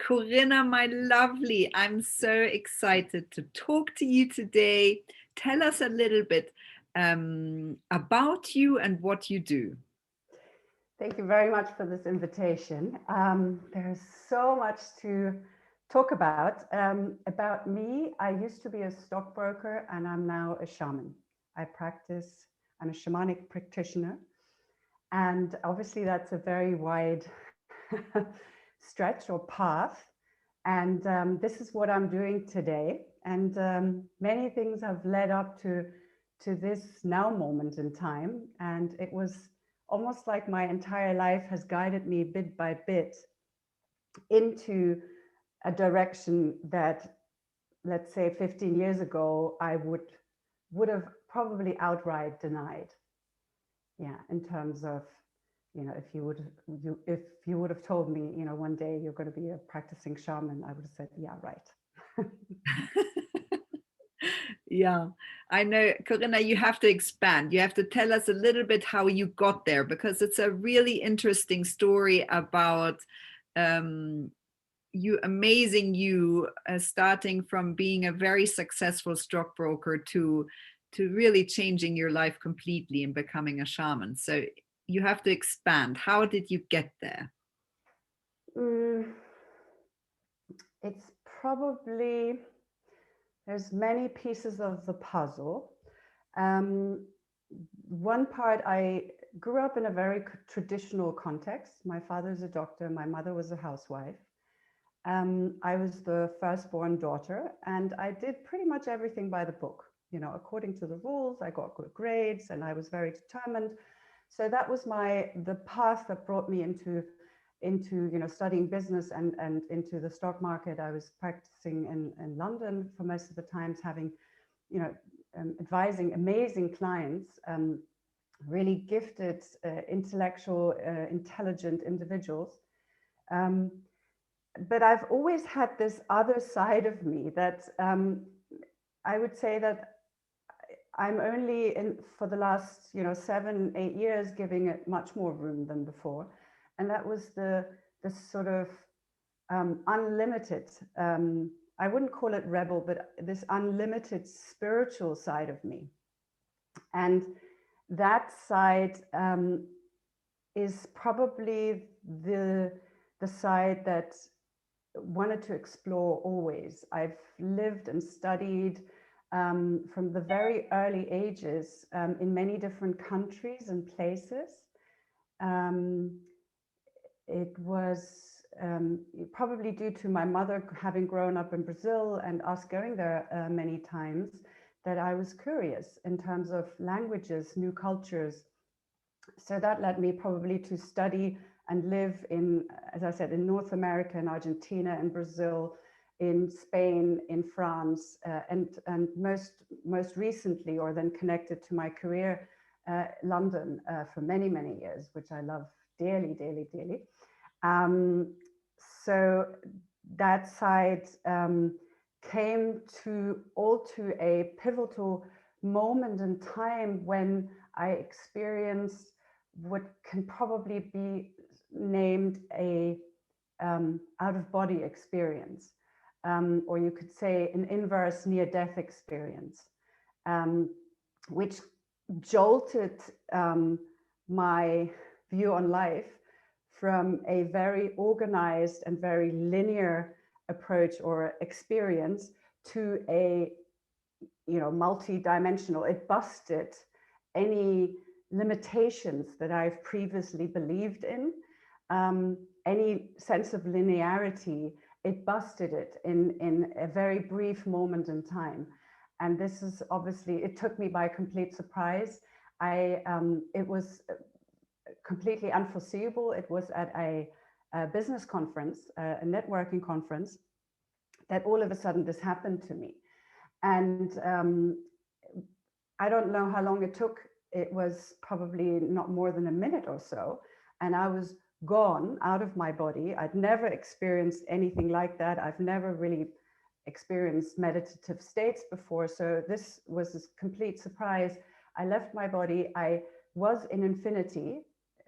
Corinna, my lovely, I'm so excited to talk to you today. Tell us a little bit about you and what you do. Thank you very much for this invitation. There's so much to talk about. About me, I used to be a stockbroker and I'm now a shaman. I'm a shamanic practitioner. And obviously that's a very wide stretch or path. And this is what I'm doing today. And many things have led up to this now moment in time. And it was almost like my entire life has guided me bit by bit into a direction that, let's say 15 years ago, I would have probably outright denied. Yeah, in terms of, if you would have told me, one day you're going to be a practicing shaman, I would have said, yeah, right. Yeah, I know, Corinna, you have to expand. You have to tell us a little bit how you got there, because it's a really interesting story about you starting from being a very successful stockbroker to really changing your life completely and becoming a shaman. So you have to expand. How did you get there? It's probably, there's many pieces of the puzzle. One part, I grew up in a very traditional context. My father's a doctor, my mother was a housewife. I was the firstborn daughter, and I did pretty much everything by the book. According to the rules, I got good grades, and I was very determined. So that was the path that brought me into studying business and into the stock market. I was practicing in London for most of the times, having, advising amazing clients, really gifted, intellectual, intelligent individuals. But I've always had this other side of me that I would say that I'm only for the last 7-8 years giving it much more room than before, and that was the sort of unlimited, I wouldn't call it rebel, but this unlimited spiritual side of me. And that side is probably the side that wanted to explore always. I've lived and studied from the very early ages in many different countries and places. It was probably due to my mother having grown up in Brazil and us going there many times, that I was curious in terms of languages, new cultures. So that led me probably to study and live in, as I said, in North America, in Argentina, in Brazil, in Spain, in France, and most recently, or then connected to my career, London for many, many years, which I love dearly, dearly, dearly. So that side came to a pivotal moment in time when I experienced what can probably be named a out-of-body experience, or you could say an inverse near-death experience, which jolted my view on life from a very organized and very linear approach or experience to a multi-dimensional. It busted any limitations that I've previously believed in, any sense of linearity. It busted it in a very brief moment in time. And this is obviously, it took me by complete surprise. It was completely unforeseeable. It was at a business conference, a networking conference, that all of a sudden this happened to me. And I don't know how long it took. It was probably not more than a minute or so. And I was gone out of my body. I'd never experienced anything like that. I've never really experienced meditative states before. So this was a complete surprise. I left my body. I was in infinity.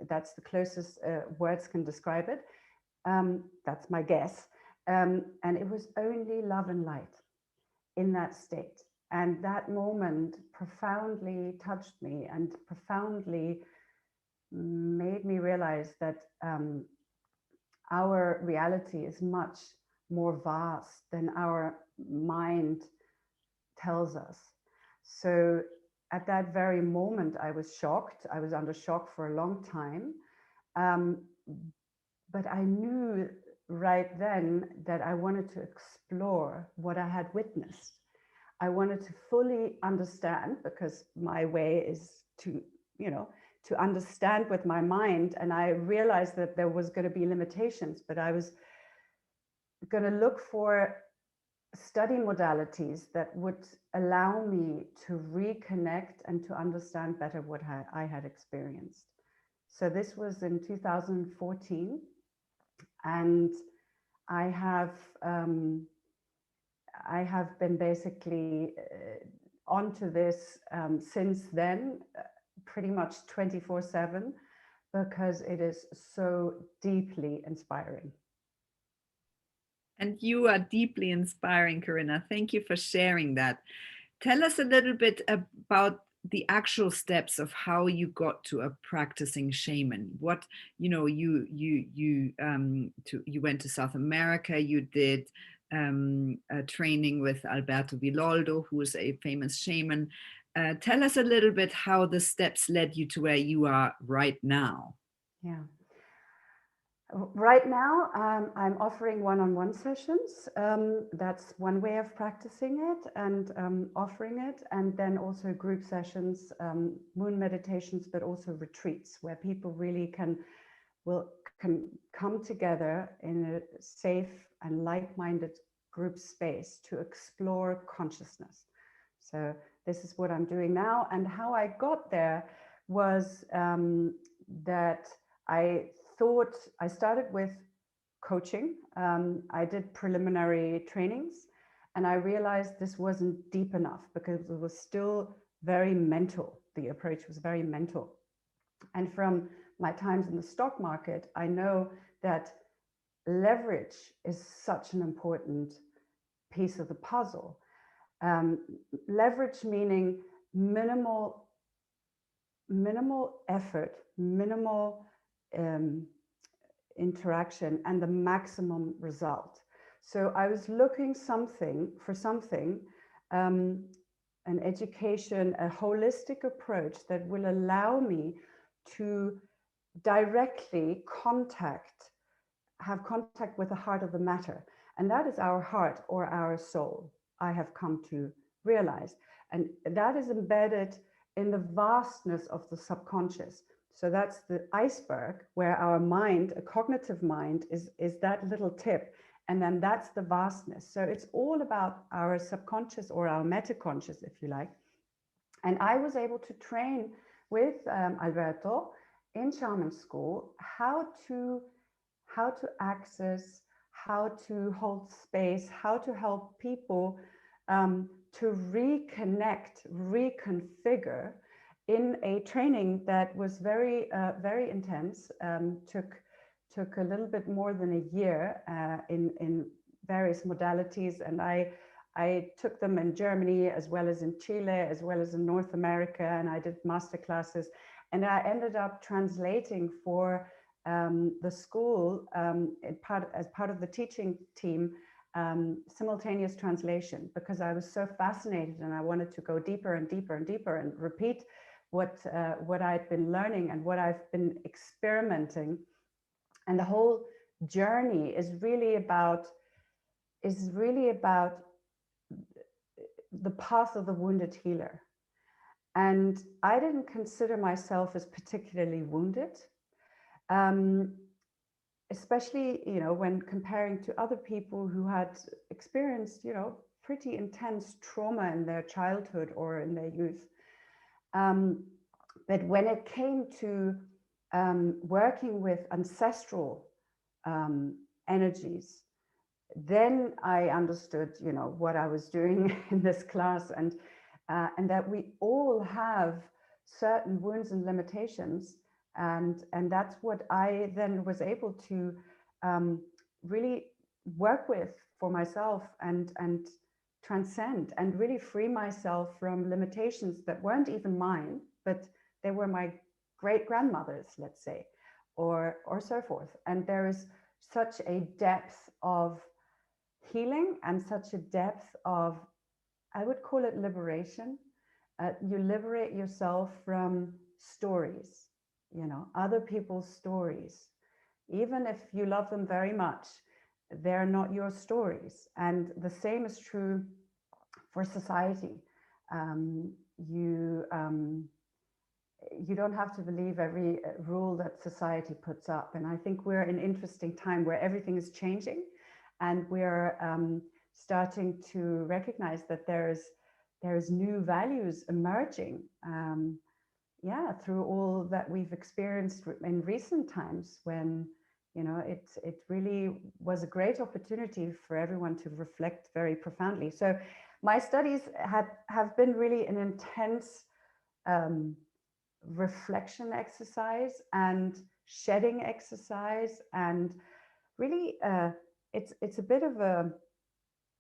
That's the closest words can describe it. That's my guess. And it was only love and light in that state. And that moment profoundly touched me and profoundly made me realize that our reality is much more vast than our mind tells us. So at that very moment, I was shocked. I was under shock for a long time. But I knew right then that I wanted to explore what I had witnessed. I wanted to fully understand, because my way is to, to understand with my mind. And I realized that there was going to be limitations, but I was going to look for study modalities that would allow me to reconnect and to understand better what I had experienced. So this was in 2014, and I have been basically onto this since then, pretty much 24/7, because it is so deeply inspiring. And you are deeply inspiring, Corinna. Thank you for sharing that. Tell us a little bit about the actual steps of how you got to a practicing shaman. What, you went to South America. You did a training with Alberto Villoldo, who is a famous shaman. Tell us a little bit how the steps led you to where you are right now. Yeah. Right now, I'm offering one-on-one sessions. That's one way of practicing it and offering it. And then also group sessions, moon meditations, but also retreats where people really can come together in a safe and like-minded group space to explore consciousness. So this is what I'm doing now. And how I got there was that I started with coaching. I did preliminary trainings, and I realized this wasn't deep enough because it was still very mental. The approach was very mental. And from my times in the stock market, I know that leverage is such an important piece of the puzzle. Leverage meaning minimal effort, minimal interaction, and the maximum result. So I was looking for something, an education, a holistic approach that will allow me to directly have contact with the heart of the matter. And that is our heart or our soul, I have come to realize. And that is embedded in the vastness of the subconscious. So that's the iceberg where our mind, a cognitive mind, is that little tip. And then that's the vastness. So it's all about our subconscious or our metaconscious, if you like. And I was able to train with Alberto in shaman school how to access, how to hold space, how to help people to reconnect, reconfigure in a training that was very, very intense. Took a little bit more than a year in various modalities, and I took them in Germany as well as in Chile as well as in North America, and I did master classes, and I ended up translating for the school as part of the teaching team, simultaneous translation, because I was so fascinated and I wanted to go deeper and deeper and deeper and repeat what I'd been learning and what I've been experimenting. And the whole journey is really about the path of the wounded healer. And I didn't consider myself as particularly wounded, especially, when comparing to other people who had experienced, pretty intense trauma in their childhood or in their youth. But when it came to working with ancestral energies, then I understood, what I was doing in this class, and that we all have certain wounds and limitations, and that's what I then was able to really work with for myself and transcend and really free myself from limitations that weren't even mine, but they were my great grandmother's, let's say, or so forth. And there is such a depth of healing and such a depth of, I would call it liberation. You liberate yourself from stories, other people's stories. Even if you love them very much, they're not your stories. And the same is true for society. You don't have to believe every rule that society puts up. And I think we're in an interesting time where everything is changing, and we're starting to recognize that there's new values emerging. Through all that we've experienced in recent times, when it really was a great opportunity for everyone to reflect very profoundly. So my studies have been really an intense reflection exercise and shedding exercise, and really it's a bit of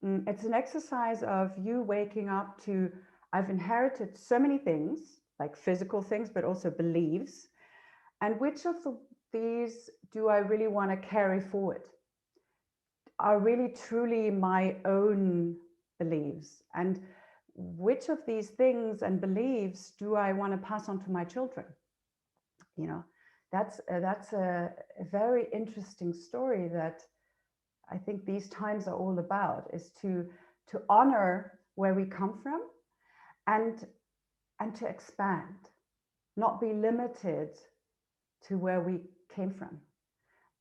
it's an exercise of you waking up to, I've inherited so many things, like physical things, but also beliefs, and which of these do I really want to carry forward, are really truly my own beliefs, and which of these things and beliefs do I want to pass on to my children? That's a very interesting story that I think these times are all about, is to honor where we come from, and to expand, not be limited to where we came from,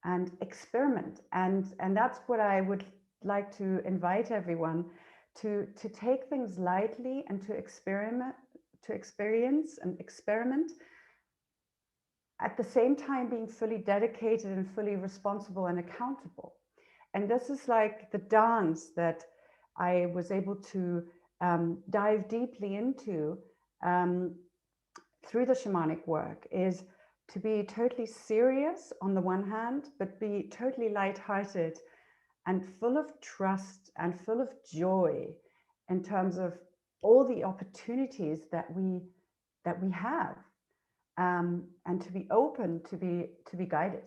and experiment. And that's what I would like to invite everyone to take things lightly, and to experience and experiment, at the same time being fully dedicated and fully responsible and accountable. And this is like the dance that I was able to dive deeply into through the shamanic work, is to be totally serious on the one hand, but be totally lighthearted and full of trust and full of joy in terms of all the opportunities that we have, and to be open to be guided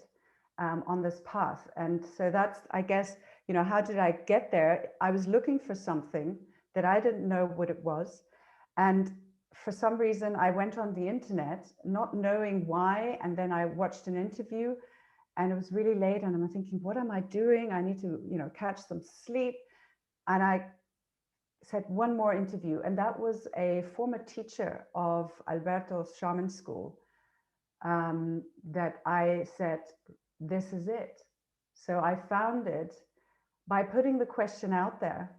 on this path. And so that's, I guess, how did I get there? I was looking for something that I didn't know what it was, and for some reason I went on the internet not knowing why, and then I watched an interview, and it was really late, and I'm thinking, what am I doing? I need to catch some sleep. And I said, one more interview, and that was a former teacher of Alberto's shaman school, that I said, this is it. So I found it by putting the question out there,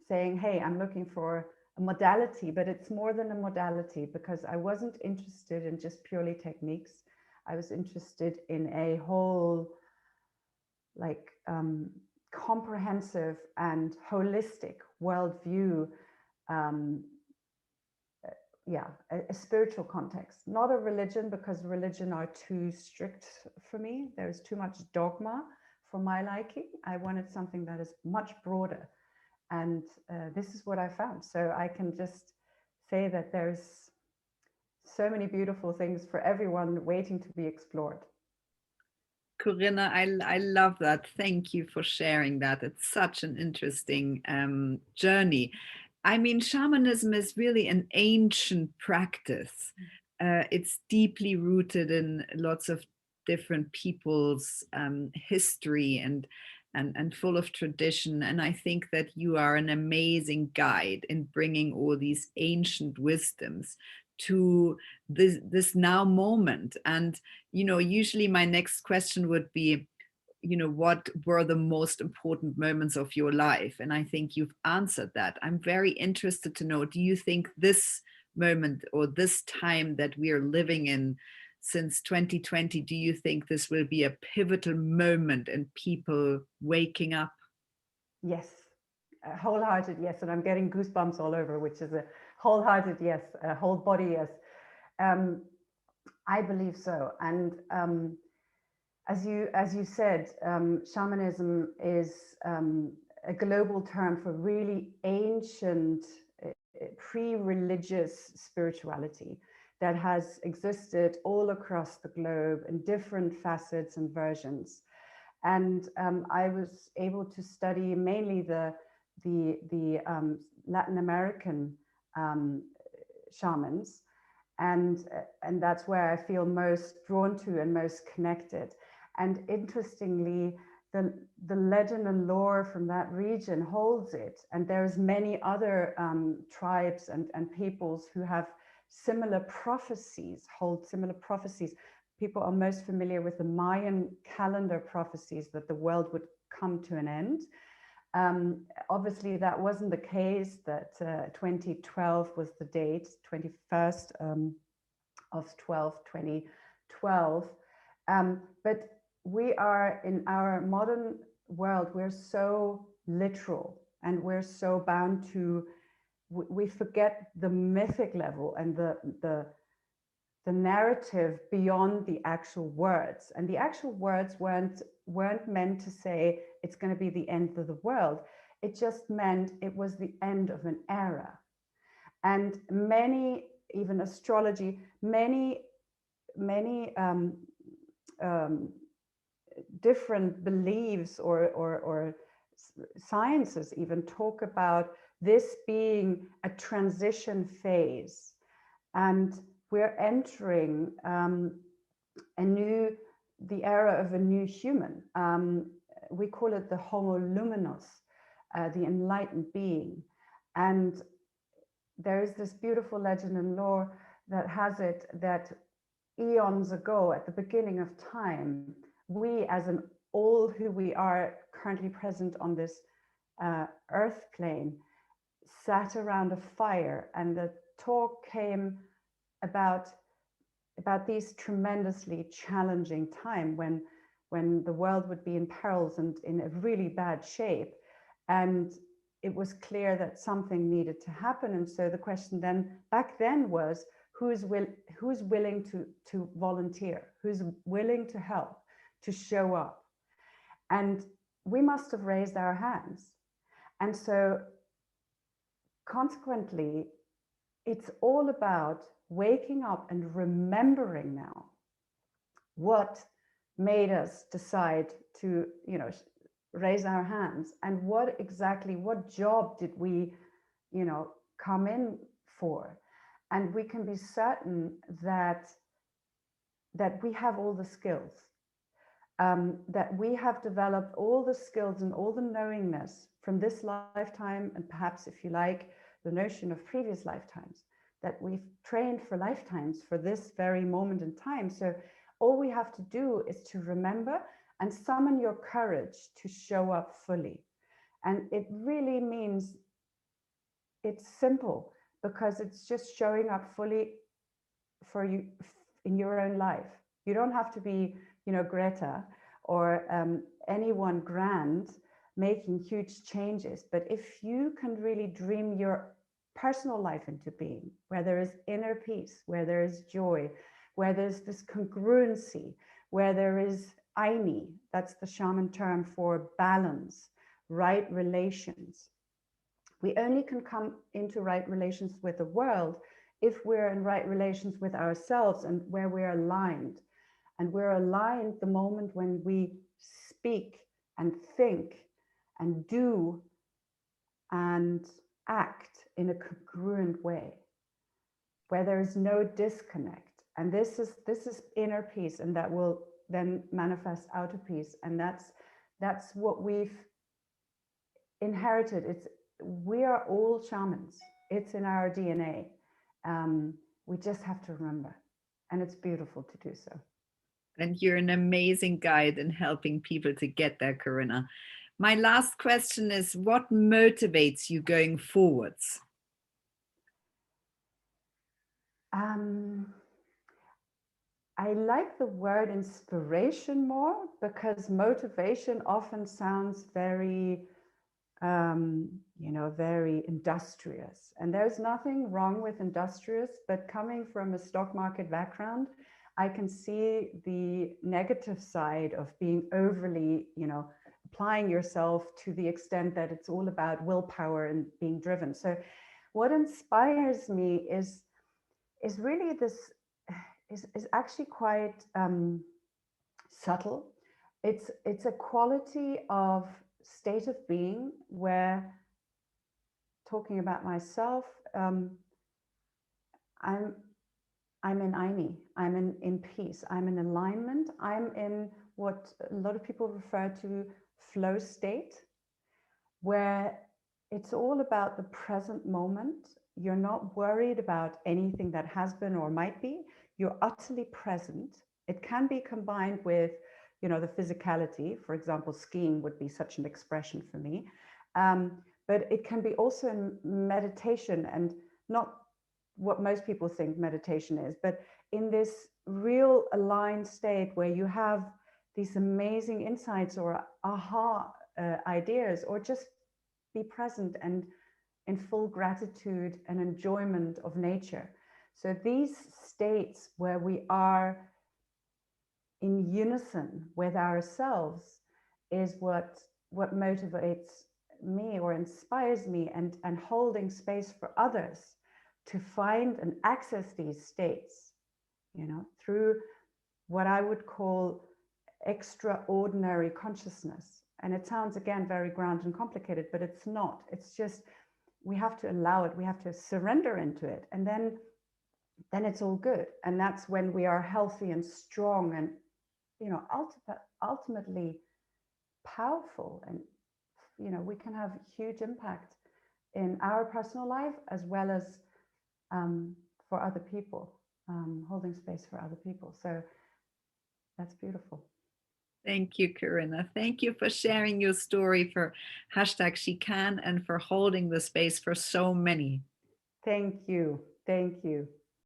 saying, hey, I'm looking for a modality, but it's more than a modality, because I wasn't interested in just purely techniques. I was interested in a whole, like, comprehensive and holistic worldview, a spiritual context, not a religion, because religion are too strict for me. There's too much dogma for my liking. I wanted something that is much broader, and this is what I found. So I can just say that there's so many beautiful things for everyone waiting to be explored. Corinna, I love that. Thank you for sharing that. It's such an interesting journey. I mean, shamanism is really an ancient practice. It's deeply rooted in lots of different people's history, and full of tradition. And I think that you are an amazing guide in bringing all these ancient wisdoms to this now moment. And usually my next question would be, what were the most important moments of your life? And I think you've answered that. I'm very interested to know, do you think this moment, or this time that we are living in since 2020, do you think this will be a pivotal moment in people waking up? Yes, a wholehearted yes. And I'm getting goosebumps all over, which is a wholehearted yes, a whole body yes. I believe so. And as you said, shamanism is a global term for really ancient, pre-religious spirituality that has existed all across the globe in different facets and versions. And I was able to study mainly the Latin American shamans, and that's where I feel most drawn to and most connected. And interestingly, the legend and lore from that region holds it. And there's many other tribes and peoples who have similar prophecies, hold similar prophecies. People are most familiar with the Mayan calendar prophecies that the world would come to an end. Obviously, that wasn't the case, that 2012 was the date, 21st of 2012. But we are, in our modern world, we're so literal and we're so bound to, we forget the mythic level and the narrative beyond the actual words. And the actual words weren't meant to say it's going to be the end of the world. It just meant it was the end of an era. And many, even astrology, many different beliefs or sciences even talk about this being a transition phase. And we're entering the era of a new human. We call it the Homo Luminous, the enlightened being. And there is this beautiful legend and lore that has it that eons ago, at the beginning of time, we, as all who we are currently present on this earth plane, sat around a fire, and the talk came about these tremendously challenging time when the world would be in perils and in a really bad shape. And it was clear that something needed to happen. And so the question back then was, who's willing to volunteer? Who's willing to help, to show up? And we must have raised our hands. And so consequently, it's all about waking up and remembering now what made us decide to, raise our hands, and what job did we, come in for. And we can be certain that we have all the skills, that we have developed all the skills and all the knowingness from this lifetime, and perhaps, if you like, the notion of previous lifetimes, that we've trained for lifetimes for this very moment in time. So all we have to do is to remember and summon your courage to show up fully. And it really means, it's simple, because it's just showing up fully for you in your own life. You don't have to be, Greta or anyone grand making huge changes. But if you can really dream your personal life into being, where there is inner peace, where there is joy, where there's this congruency, where there is Aini, that's the shaman term for balance, right relations. We only can come into right relations with the world if we're in right relations with ourselves, and where we're aligned. And we're aligned the moment when we speak and think and do and act in a congruent way, where there is no disconnect. And this is inner peace, and that will then manifest outer peace. And that's what we've inherited. We are all shamans. It's in our DNA. We just have to remember, and it's beautiful to do so. And you're an amazing guide in helping people to get there, Corinna. My last question is, what motivates you going forwards? I like the word inspiration more, because motivation often sounds very, very industrious. And there's nothing wrong with industrious, but coming from a stock market background, I can see the negative side of being overly, applying yourself to the extent that it's all about willpower and being driven. So what inspires me is really this, is actually quite subtle. It's a quality of state of being where, talking about myself, I'm in Aini, I'm in peace, I'm in alignment, I'm in what a lot of people refer to flow state, where it's all about the present moment. You're not worried about anything that has been or might be. You're utterly present. It can be combined with, the physicality. For example, skiing would be such an expression for me. But it can be also in meditation, and not what most people think meditation is, but in this real aligned state where you have these amazing insights or aha ideas, or just be present and in full gratitude and enjoyment of nature. So these states where we are in unison with ourselves is what motivates me or inspires me, and holding space for others to find and access these states, through what I would call extraordinary consciousness. And it sounds, again, very grand and complicated, but it's not. It's just, we have to allow it. We have to surrender into it. And then it's all good. And that's when we are healthy and strong and, ultimately powerful. And, we can have huge impact in our personal life as well as for other people, holding space for other people. So that's beautiful. Thank you, Corinna. Thank you for sharing your story, for #SheCan, and for holding the space for so many. Thank you. Thank you.